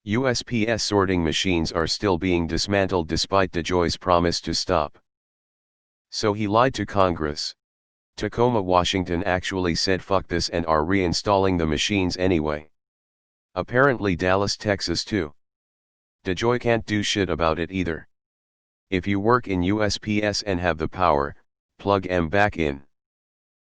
USPS sorting machines are still being dismantled despite DeJoys' promise to stop. So he lied to Congress. Tacoma, Washington actually said fuck this and are reinstalling the machines anyway. Apparently Dallas, Texas too. DeJoy can't do shit about it either. If you work in USPS and have the power, plug 'em back in.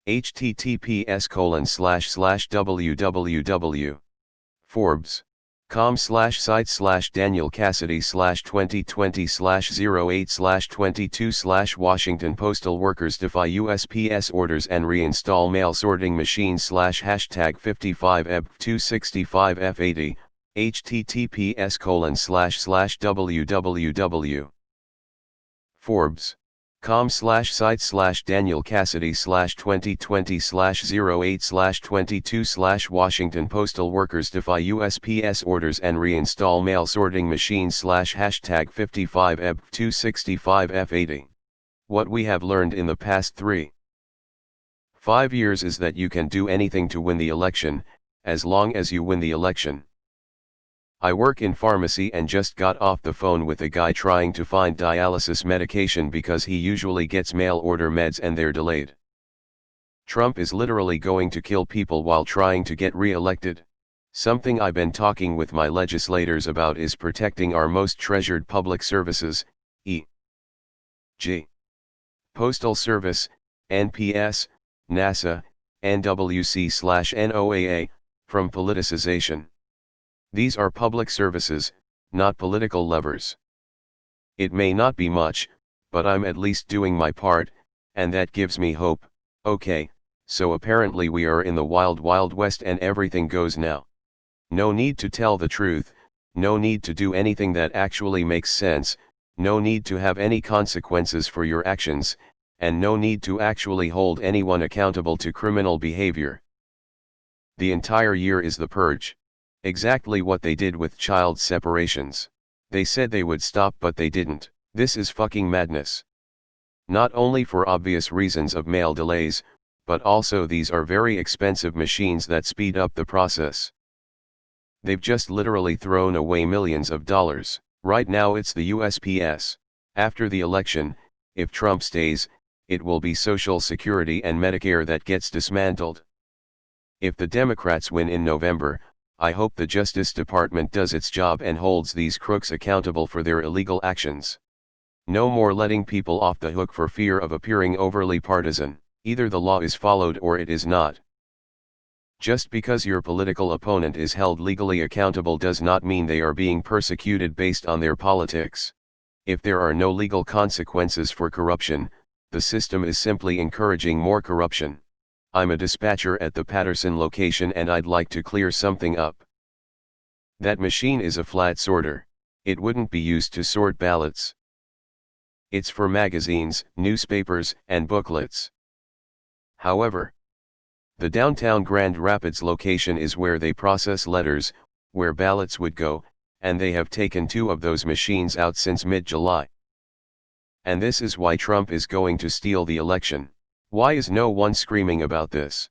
https://www.forbes.com/site/Daniel Cassidy/2020/08/22/Washington Postal Workers defy USPS orders and reinstall mail sorting machines #55EB265F80 https://www.forbes.com/site/Daniel Cassidy/2020/08/22/Washington Postal Workers defy USPS orders and reinstall mail sorting machines #55EB265F80. What we have learned in the past 3-5 years is that you can do anything to win the election, as long as you win the election. I work in pharmacy and just got off the phone with a guy trying to find dialysis medication because he usually gets mail order meds and they're delayed. Trump is literally going to kill people while trying to get re-elected. Something I've been talking with my legislators about is protecting our most treasured public services, e.g. Postal Service, NPS, NASA, NWC/NOAA, from politicization. These are public services, not political levers. It may not be much, but I'm at least doing my part, and that gives me hope. Okay, so apparently we are in the wild wild west and everything goes now. No need to tell the truth, no need to do anything that actually makes sense, no need to have any consequences for your actions, and no need to actually hold anyone accountable to criminal behavior. The entire year is the purge. Exactly what they did with child separations. They said they would stop but they didn't. This is fucking madness. Not only for obvious reasons of mail delays, but also these are very expensive machines that speed up the process. They've just literally thrown away millions of dollars. Right now it's the USPS. After the election, if Trump stays, it will be Social Security and Medicare that gets dismantled. If the Democrats win in November, I hope the Justice Department does its job and holds these crooks accountable for their illegal actions. No more letting people off the hook for fear of appearing overly partisan. Either the law is followed or it is not. Just because your political opponent is held legally accountable does not mean they are being persecuted based on their politics. If there are no legal consequences for corruption, the system is simply encouraging more corruption. I'm a dispatcher at the Patterson location and I'd like to clear something up. That machine is a flat sorter. It wouldn't be used to sort ballots. It's for magazines, newspapers, and booklets. However, the downtown Grand Rapids location is where they process letters, where ballots would go, and they have taken 2 of those machines out since mid-July. And this is why Trump is going to steal the election. Why is no one screaming about this?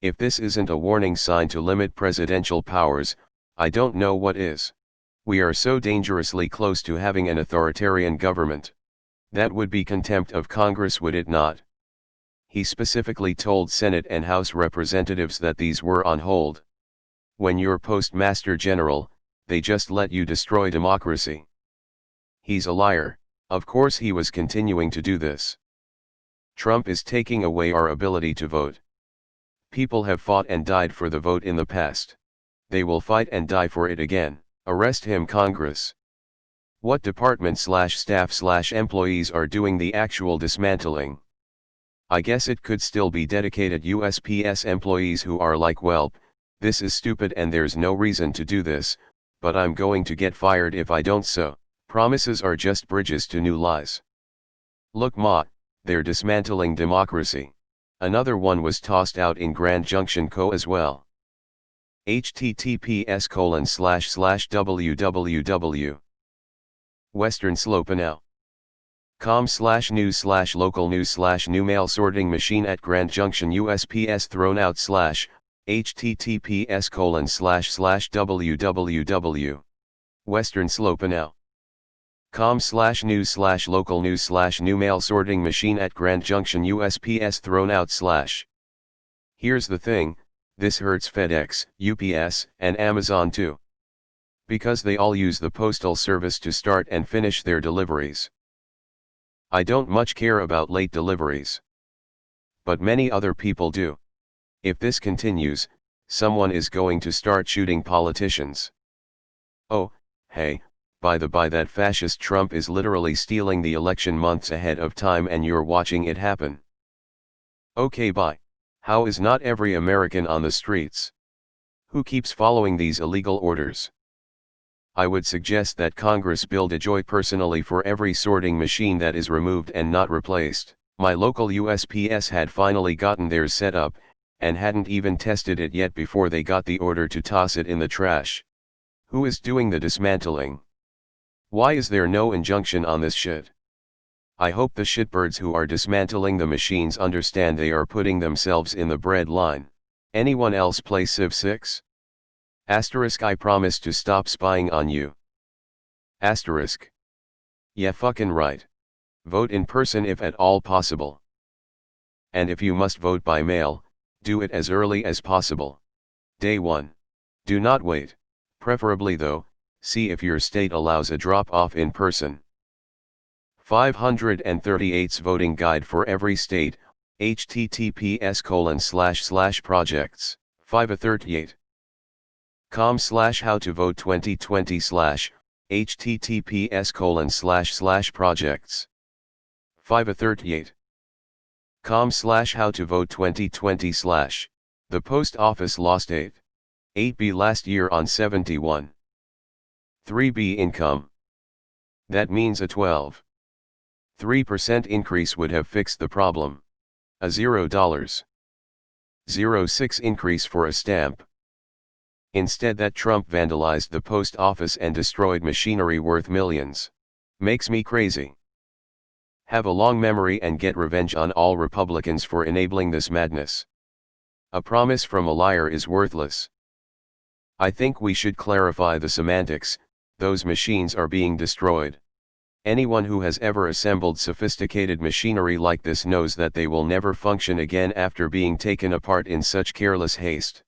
If this isn't a warning sign to limit presidential powers, I don't know what is. We are so dangerously close to having an authoritarian government. That would be contempt of Congress, would it not? He specifically told Senate and House representatives that these were on hold. When you're Postmaster General, they just let you destroy democracy. He's a liar. Of course he was continuing to do this. Trump is taking away our ability to vote. People have fought and died for the vote in the past. They will fight and die for it again. Arrest him, Congress. What department/staff/employees are doing the actual dismantling? I guess it could still be dedicated USPS employees who are like, well, this is stupid and there's no reason to do this, but I'm going to get fired if I don't. So, promises are just bridges to new lies. Look ma, they're dismantling democracy. Another one was tossed out in Grand Junction Co. as well. https://www. westernslopeanow.com/news/local news/new mail sorting machine at Grand Junction USPS thrown out /https://www. Western Slope now. com/news/local news/new mail sorting machine at Grand Junction USPS thrown out / Here's the thing, this hurts FedEx, UPS, and Amazon too. Because they all use the postal service to start and finish their deliveries. I don't much care about late deliveries. But many other people do. If this continues, someone is going to start shooting politicians. Oh, hey, by the by, that fascist Trump is literally stealing the election months ahead of time and you're watching it happen. Okay, bye. How is not every American on the streets? Who keeps following these illegal orders? I would suggest that Congress build a DeJoy personally for every sorting machine that is removed and not replaced. My local USPS had finally gotten theirs set up, and hadn't even tested it yet before they got the order to toss it in the trash. Who is doing the dismantling? Why is there no injunction on this shit? I hope the shitbirds who are dismantling the machines understand they are putting themselves in the bread line. Anyone else play Civ 6? Asterisk, I promise to stop spying on you. Asterisk. Yeah, fucking right. Vote in person if at all possible. And if you must vote by mail, do it as early as possible. Day 1. Do not wait. Preferably though, see if your state allows a drop-off in person. 538's voting guide for every state, https://projects, 538. com/how to vote 2020/ https://projects, 538. com/how to vote 2020/ the post office lost 8B last year on 71. 3B income. That means a 12.3% increase would have fixed the problem. A $0.06 increase for a stamp. Instead, that Trump vandalized the post office and destroyed machinery worth millions. Makes me crazy. Have a long memory and get revenge on all Republicans for enabling this madness. A promise from a liar is worthless. I think we should clarify the semantics. Those machines are being destroyed. Anyone who has ever assembled sophisticated machinery like this knows that they will never function again after being taken apart in such careless haste.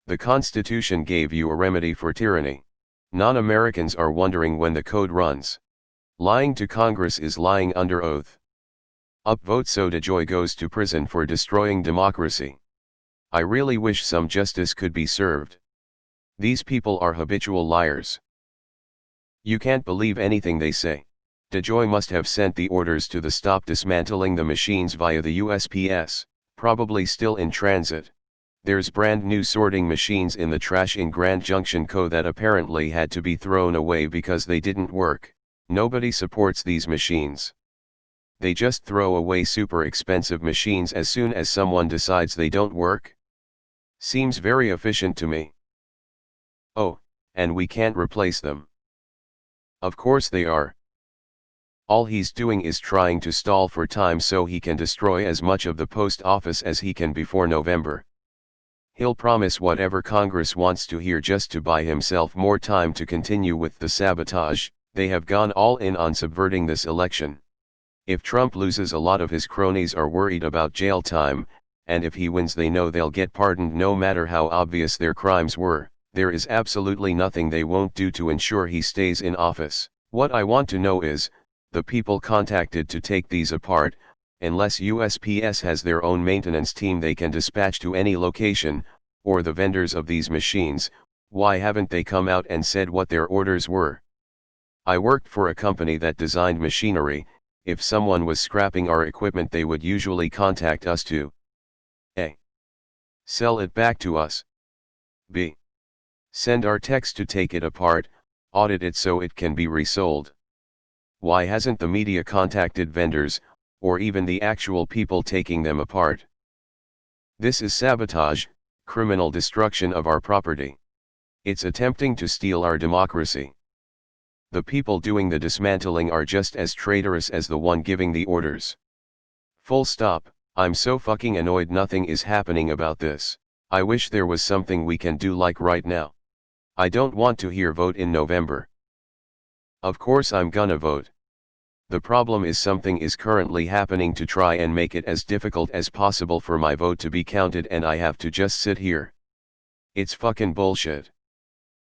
The Constitution gave you a remedy for tyranny. Non-Americans are wondering when the code runs. Lying to Congress is lying under oath. Upvote so DeJoy goes to prison for destroying democracy. I really wish some justice could be served. These people are habitual liars. You can't believe anything they say. DeJoy must have sent the orders to the stop dismantling the machines via the USPS, probably still in transit. There's brand new sorting machines in the trash in Grand Junction Co. that apparently had to be thrown away because they didn't work. Nobody supports these machines. They just throw away super expensive machines as soon as someone decides they don't work. Seems very efficient to me. Oh, and we can't replace them. Of course they are. All he's doing is trying to stall for time so he can destroy as much of the post office as he can before November. He'll promise whatever Congress wants to hear just to buy himself more time to continue with the sabotage. They have gone all in on subverting this election. If Trump loses, a lot of his cronies are worried about jail time, and if he wins they know they'll get pardoned no matter how obvious their crimes were. There is absolutely nothing they won't do to ensure he stays in office. What I want to know is, the people contacted to take these apart, unless USPS has their own maintenance team they can dispatch to any location, or the vendors of these machines, why haven't they come out and said what their orders were? I worked for a company that designed machinery. If someone was scrapping our equipment they would usually contact us to A. Sell it back to us. B. Send our techs to take it apart, audit it so it can be resold. Why hasn't the media contacted vendors, or even the actual people taking them apart? This is sabotage, criminal destruction of our property. It's attempting to steal our democracy. The people doing the dismantling are just as traitorous as the one giving the orders. Full stop. I'm so fucking annoyed nothing is happening about this. I wish there was something we can do like right now. I don't want to hear vote in November. Of course I'm gonna vote. The problem is something is currently happening to try and make it as difficult as possible for my vote to be counted, and I have to just sit here. It's fucking bullshit.